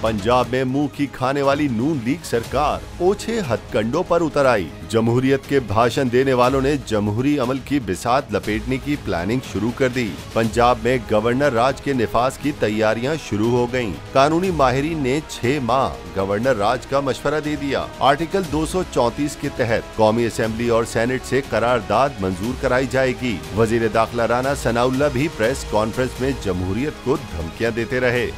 पंजाब में मुंह की खाने वाली नून लीग सरकार ओछे हथकंडों पर उतर आई। जमहूरियत के भाषण देने वालों ने जमहूरी अमल की बिसात लपेटने की प्लानिंग शुरू कर दी। पंजाब में गवर्नर राज के निफाज की तैयारियां शुरू हो गयीं। कानूनी माहिरीन ने 6 माह गवर्नर राज का मशवरा दे दिया। आर्टिकल 234 के तहत कौमी असेंबली और सेनेट से करारदाद मंजूर कराई जाएगी। वजीर दाखिला राना सनाउल्लाह भी प्रेस कॉन्फ्रेंस में जमहूरियत को धमकियां देते रहे।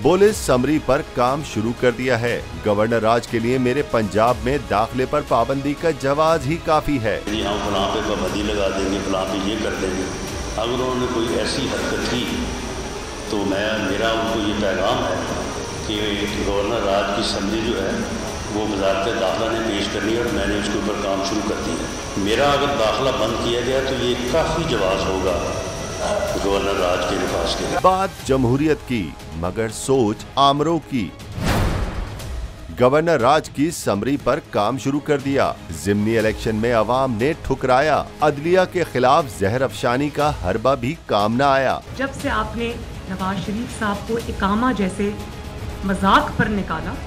बोले समरी पर काम शुरू कर दिया है। गवर्नर राज के लिए मेरे पंजाब में दाखिले पर पाबंदी का जवाब ही काफी है। हम फलां पे पाबंदी लगा देंगे, फलां पे ये कर देंगे। अगर उन्होंने कोई ऐसी हरकत की तो मेरा उनको ये पैगाम है कि गवर्नर राज की समरी जो है वो वज़ारत दाखिला ने पेश करनी है और मैंने उसके ऊपर काम शुरू कर दिया है। मेरा अगर दाखिला बंद किया गया तो ये काफ़ी जवाब होगा गवर्नर राज के निफाज के। बात जमहूरियत की मगर सोच आमरों की। गवर्नर राज की समरी पर काम शुरू कर दिया। जिमनी इलेक्शन में अवाम ने ठुकराया। अदलिया के खिलाफ जहर अफशानी का हरबा भी काम न आया। जब से आपने नवाज शरीफ साहब को इकामा जैसे मजाक पर निकाला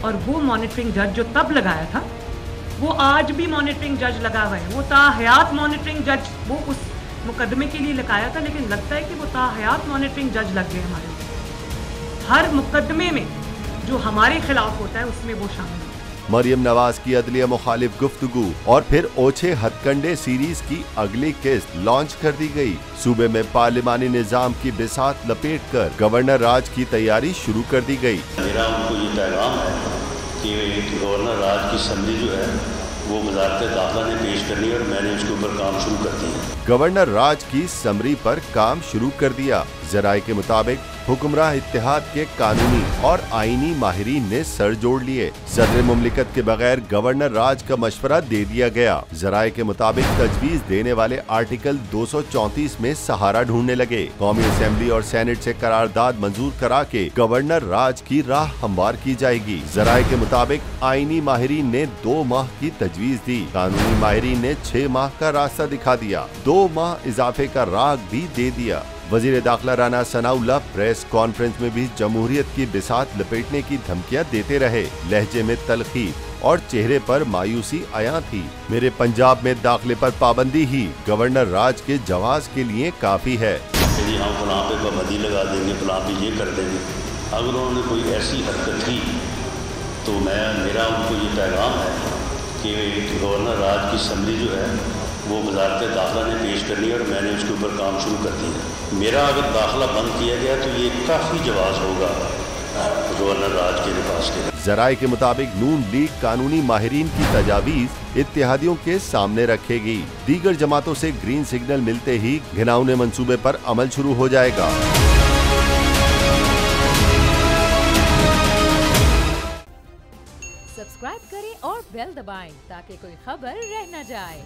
और वो मॉनिटरिंग जज जो तब लगाया था वो आज भी मॉनिटरिंग जज लगा हुआ है। वो ताहयात मॉनिटरिंग जज वो उस मुकदमे के लिए लगाया था, लेकिन लगता है कि वो ताहयात मॉनिटरिंग जज लग गए हमारे। हर मुकदमे में जो हमारे खिलाफ होता है उसमें वो शामिल है। मरियम नवाज की अदलिया मुखालिफ गुफ्तगू और फिर ओछे हथकंडे सीरीज की अगली किस्त लॉन्च कर दी गई। सूबे में पार्लिमानी निजाम की बिसात लपेट कर गवर्नर राज की तैयारी शुरू कर दी गई। मेरा उनको ये पैगाम है कि गवर्नर राज की समरी जो है वो वज़ारत दाखिला ने पेश करनी है और मैंने उसके ऊपर काम शुरू कर दिया। गवर्नर राज की समरी पर काम शुरू कर दिया। जराये के मुताबिक हुक्मरां इत्तेहाद के कानूनी और आईनी माहिरीन ने सर जोड़ लिए। सदर मुमलिकत के बगैर गवर्नर राज का मशवरा दे दिया गया। जराये के मुताबिक तजवीज देने वाले आर्टिकल 234 में सहारा ढूंढने लगे। कौमी असेंबली और सेनेट से करारदाद मंजूर करा के गवर्नर राज की राह हमवार की जाएगी। जराये के मुताबिक आईनी माहिरीन ने 2 माह की तजवीज दी। कानूनी माहिरीन ने 6 माह का रास्ता दिखा दिया। 2 माह इजाफे का राग भी दे दिया। वजीर दाखिला राना सनाउल्लाह प्रेस कॉन्फ्रेंस में भी जमहूरियत की बिसात लपेटने की धमकियां देते रहे। लहजे में तलखी और चेहरे पर मायूसी आया थी। मेरे पंजाब में दाखिले पर पाबंदी ही गवर्नर राज के जवाब के लिए काफी है। यदि हम फलां पे पाबंदी लगा देंगे, फलां पे ये कर देंगे। अगर उन्होंने कोई ऐसी हरकत की तो मेरा उनको ये पैगाम है कि गवर्नर राज की समरी जो है वो वज़ारत दाखिला ने पेश करनी है और मैंने उसके ऊपर काम शुरू कर दिया। मेरा अगर दाखिला बंद किया गया तो ये काफ़ी जवाब होगा गवर्नर राज के निफाज के। जराये के मुताबिक नून लीग कानूनी माहिरीन की तजावीज इत्तेहादियों के सामने रखेगी। दीगर जमातों से ग्रीन सिग्नल मिलते ही घिनौने मंसूबे पर अमल शुरू हो जाएगा। सब्सक्राइब करें और बेल दबाएं ताकि कोई खबर रह न जाए।